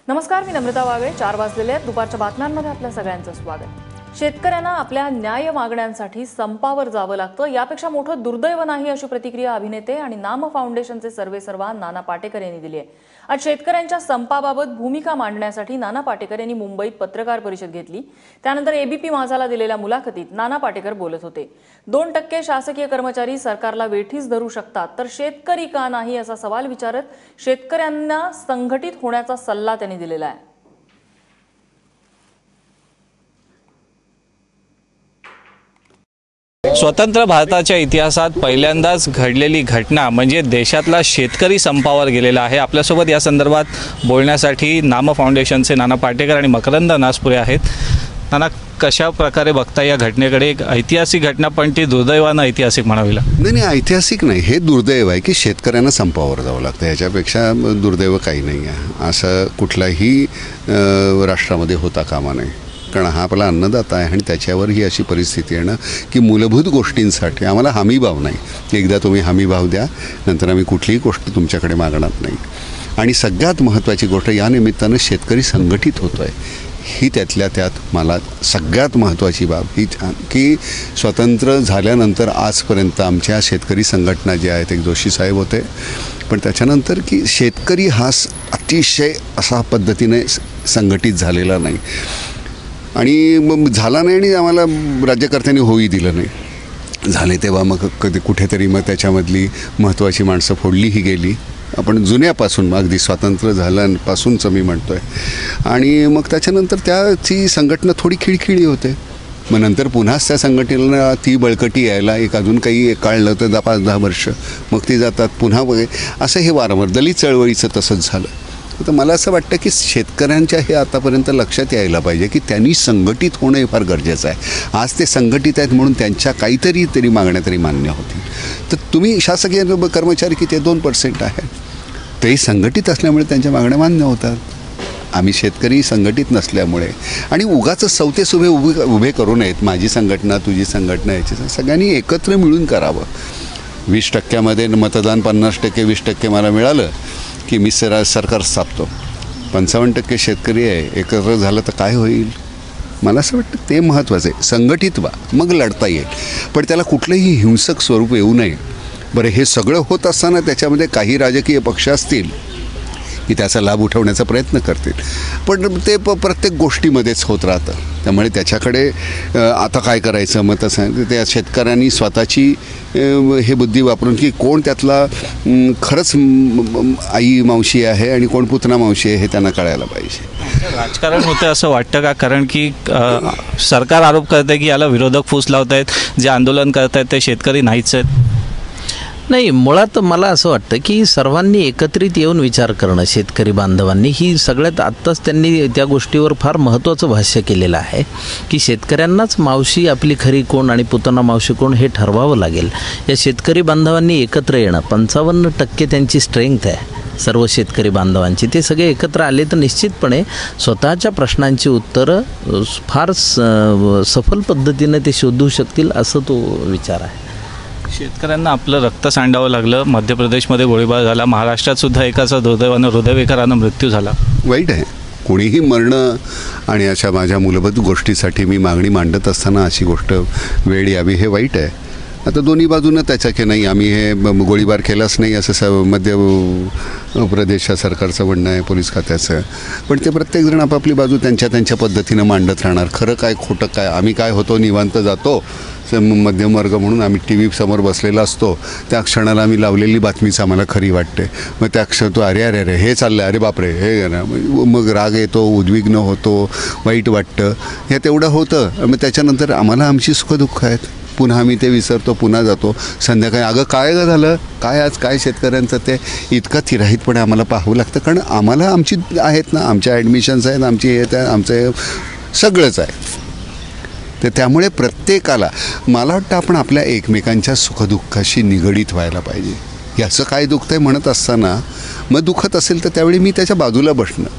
नमस्कार, मी नम्रता वागळे. 4 वाजलेले आहेत. दुपारच्या बातम्यांमध्ये आपल्या सगळ्यांचं स्वागत. शेतकऱ्यांना आपल्या न्याय मागण्यांसाठी संपावर जावं लागतं, यापेक्षा मोठं दुर्दैव नाही, अशी प्रतिक्रिया अभिनेते आणि नाम फाउंडेशनचे सर्वेसर्वा नाना पाटेकर यांनी दिली आहे. आज शेतकऱ्यांच्या संपाबाबत भूमिका मांडण्यासाठी नाना पाटेकर यांनी मुंबईत पत्रकार परिषद घेतली. त्यानंतर एबीपी माझाला दिलेल्या मुलाखतीत नाना पाटेकर बोलत होते. 2% शासकीय कर्मचारी सरकारला वेठीस धरू शकतात, तर शेतकरी का नाही, असा सवाल विचारत शेतकऱ्यांना संघटित होण्याचा सल्ला त्यांनी दिलेला आहे. स्वतंत्र भारताच्या इतिहासात पहिल्यांदाच घडलेली घटना म्हणजे देशातला शेतकरी संपावर गेलेला आहे. आपल्यासोबत या संदर्भात बोलण्यासाठी नाम फाउंडेशनचे नाना पाटेकर आणि मकरंद नासपुरे आहेत. नाना, कशा प्रकारे बघता या घटनेकडे? एक ऐतिहासिक घटना, पण ती दुर्दैवानं ऐतिहासिक म्हणावी लागते. नाही, ऐतिहासिक नाही, हे दुर्दैव आहे की शेतकऱ्यांना संपावर जावं लागतं. ह्याच्यापेक्षा दुर्दैव काही नाही आहे. असं कुठल्याही राष्ट्रामध्ये होता कामा नये. कारण हा आपला अन्नदाता आहे आणि त्याच्यावर ही अशी परिस्थिती येणं की मूलभूत गोष्टींसाठी आम्हाला हमीभाव नाही. एकदा तुम्ही हमीभाव द्या, नंतर आम्ही कुठलीही गोष्ट तुमच्याकडे मागणार नाही. आणि सगळ्यात महत्त्वाची गोष्ट, या निमित्तानं शेतकरी संघटित होतो आहे, ही त्यातल्या त्यात मला सगळ्यात महत्त्वाची बाब ही की स्वतंत्र झाल्यानंतर आजपर्यंत आमच्या शेतकरी संघटना ज्या आहेत, एक जोशी साहेब होते, पण त्याच्यानंतर की शेतकरी हा अतिशय असा पद्धतीने संघटित झालेला नाही आणि मग झाला नाही आणि आम्हाला राज्यकर्त्यांनी होई दिलं नाही. झाले तेव्हा मग कधी कुठेतरी मग त्याच्यामधली महत्त्वाची माणसं फोडलीही गेली. आपण जुन्यापासून अगदी स्वातंत्र्य झाल्यापासूनचं मी म्हणतो आहे. आणि मग त्याच्यानंतर त्याची संघटना थोडी खिळखिळी होते. मग नंतर पुन्हाच त्या संघटनेला ती बळकटी यायला एक अजून काही काढलं तर 5-10 वर्ष मग ती जातात पुन्हा वगैरे, असं हे वारंवार दलित चळवळीचं तसंच झालं. तर मला असं वाटतं की शेतकऱ्यांच्या हे आतापर्यंत लक्षात यायला पाहिजे की त्यांनी संघटित होणं हे फार गरजेचं आहे. आज ते संघटित आहेत म्हणून त्यांच्या काहीतरी मागण्या तरी मान्य होतील. तर तुम्ही शासकीय कर्मचारी किती 2% आहेत, तेही संघटित असल्यामुळे त्यांच्या मागण्या मान्य होतात. आम्ही शेतकरी संघटित नसल्यामुळे आणि उगाच सवते सुभे उभे करू नयेत. माझी संघटना, तुझी संघटना, याची सगळ्यांनी एकत्र मिळून करावं. 20%मध्ये मतदान 50%, 20% मला मिळालं की मी सरकार स्थापतो. 55% शेतकरी आहे, एकत्र झालं तर काय होईल? मला असं वाटतं ते महत्त्वाचं आहे. संघटित व्हा, मग लढता येईल, पण त्याला कुठलंही हिंसक स्वरूप येऊ नये. बरं, हे सगळं होत असताना त्याच्यामध्ये काही राजकीय पक्ष असतील की त्याचा लाभ उठवण्याचा प्रयत्न करतील, पण ते प्रत्येक गोष्टीमध्येच होत राहतं. त्यामुळे त्याच्याकडे आता काय करायचं मग तसं त्या शेतकऱ्यांनी स्वतःची हे बुद्धी वापरून की कोण त्यातला खरंच आई मावशी आहे आणि कोण पुतना मावशी आहे हे त्यांना कळायला पाहिजे. राजकारण होतं असं वाटतं का? कारण की सरकार आरोप करत आहे की याला विरोधक फूस लावत आहेत, जे आंदोलन करत आहेत ते शेतकरी नाहीच आहेत. नाही, मुळात मला असं वाटतं की सर्वांनी एकत्रित येऊन विचार करणं, शेतकरी बांधवांनी, ही सगळ्यात आत्ताच त्यांनी त्या गोष्टीवर फार महत्त्वाचं भाष्य केलेलं आहे की शेतकऱ्यांनाच मावशी आपली खरी कोण आणि पुतना मावशी कोण हे ठरवावं लागेल. या शेतकरी बांधवांनी एकत्र येणं, 55% त्यांची स्ट्रेंथ आहे सर्व शेतकरी बांधवांची. ते सगळे एकत्र आले तर निश्चितपणे स्वतःच्या प्रश्नांची उत्तरं फार सफल पद्धतीनं ते शोधू शकतील, असं तो विचार आहे. शेतकऱ्यांना आपलं रक्त सांडावं लागलं. मध्य प्रदेशमध्ये गोळीबार झाला, महाराष्ट्रात सुद्धा एकाचा दुर्दैवानं हृदयविकारानं मृत्यू झाला. वाईट आहे. कोणीही मरणं आणि अशा माझ्या मूलभूत गोष्टीसाठी मी मागणी मांडत असताना अशी गोष्ट वेळ यावी, हे वाईट आहे. आता दोन्ही बाजूनं त्याच्या की नाही आम्ही हे गोळीबार केलाच नाही असं मध्य प्रदेशच्या सरकारचं म्हणणं आहे, पोलीस खात्याचं. पण ते प्रत्येकजण आपापली बाजू त्यांच्या पद्धतीनं मांडत राहणार. खरं काय खोटं काय, आम्ही काय होतो निवांत जातो मध्यम वर्ग म्हणून आम्ही टी व्ही समोर बसलेला असतो. त्या क्षणाला आम्ही लावलेली बातमीच आम्हाला खरी वाटते. मग त्या क्षण तो अरे हे चाललं, अरे बापरे हे, मग राग येतो, उद्विग्न होतो, वाईट वाटतं, हे तेवढं होतं. मग त्याच्यानंतर आम्हाला आमची सुखदुःख आहेत, पुन्हा आम्ही ते विसरतो, पुन्हा जातो संध्याकाळी. अगं काय झालं, काय आज काय शेतकऱ्यांचं, ते इतकं तिराहितपणे आम्हाला पाहावं लागतं. कारण आम्हाला आमची आहेत ना, आमच्या ॲडमिशन्स आहेत, आमची हे आमचं सगळंच आहे. तर त्यामुळे प्रत्येकाला मला वाटतं आपण आपल्या एकमेकांच्या सुखदुःखाशी निगडीत व्हायला पाहिजे. याचं काय दुखतं आहे म्हणत असताना मग दुखत असेल तर त्यावेळी मी त्याच्या बाजूला बसणं.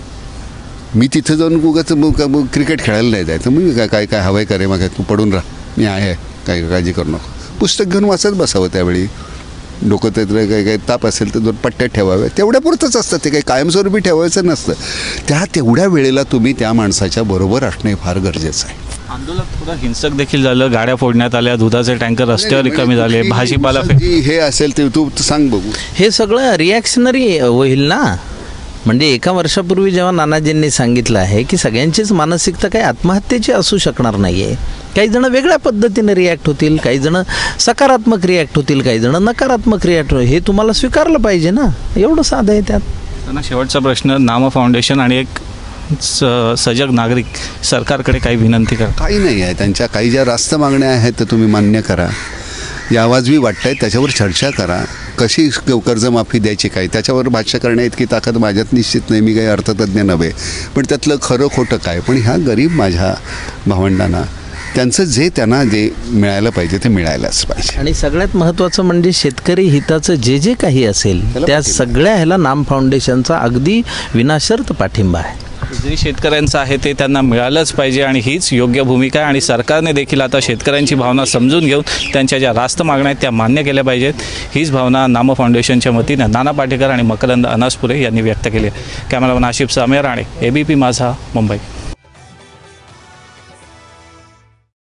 मी तिथं जाऊन उगाच क्रिकेट खेळायला नाही जायचं. मग काय हवं आहे करे, मग तू पडून राहा, मी आहे, काय काळजी करू नको, पुस्तक घेऊन वाचत बसावं त्यावेळी. डोकं त्यातलं काही ताप असेल तर 2 पट्ट्या ठेवाव्या, तेवढ्यापुरतंच असतं, ते काही कायमस्वरूपी ठेवायचं नसतं. तेवढ्या वेळेला तुम्ही त्या माणसाच्या बरोबर असणे फार गरजेचं आहे. आंदोलन थोडं हिंसक देखील झालं, गाड्या फोडण्यात आल्या, दुधाचे टँकर रस्त्यावर रिकामी झाले, भाजीपाला जी हे असेल ते तू सांग बघू. हे सगळं रिॲक्शनरी होईल ना. म्हणजे एका वर्षापूर्वी जेव्हा नानाजींनी सांगितलं आहे की सगळ्यांचीच मानसिकता काही आत्महत्येची असू शकणार नाही आहे, काही जण वेगळ्या पद्धतीने रिॲक्ट होतील, काही जण सकारात्मक रिॲक्ट होतील, काही जण नकारात्मक रिॲक्ट होतील, हे तुम्हाला स्वीकारलं पाहिजे ना. एवढं साधं आहे त्यात. त्यांना शेवटचा प्रश्न, नाम फाउंडेशन आणि एक सजग नागरिक सरकारकडे काही विनंती करा. काही नाही आहे, त्यांच्या काही ज्या रास्त मागण्या आहेत त्या तुम्ही मान्य करा, या वाजवी वाटत आहेत त्याच्यावर चर्चा करा. कशी कर्जमाफी द्यायची काय त्याच्यावर भाष्य करण्या इतकी ताकद माझ्यात निश्चित नाही, मी काही अर्थतज्ञ नव्हे, पण त्यातलं खरं खोटं काय. पण ह्या गरीब माझ्या भावंडांना त्यांचं त्यांना जे मिळायला पाहिजे ते मिळायलाच पाहिजे. आणि सगळ्यात महत्त्वाचं म्हणजे शेतकरी हिताचं जे काही असेल त्या सगळ्या ह्याला नाम फाउंडेशनचा अगदी विनाशर्त पाठिंबा आहे. जे शेतकऱ्यांचं आहे ते त्यांना मिळालंच पाहिजे आणि हीच योग्य भूमिका आहे. आणि सरकारने देखील आता शेतकऱ्यांची भावना समजून घेऊन त्यांच्या ज्या रास्त मागण्या आहेत त्या मान्य केल्या पाहिजेत. हीच भावना नाम फाउंडेशनच्या वतीनं नाना पाटेकर आणि मकरंद अनासपुरे यांनी व्यक्त केली आहे. कॅमेरामन आशिफ सामेर आणि ABP माझा, मुंबई.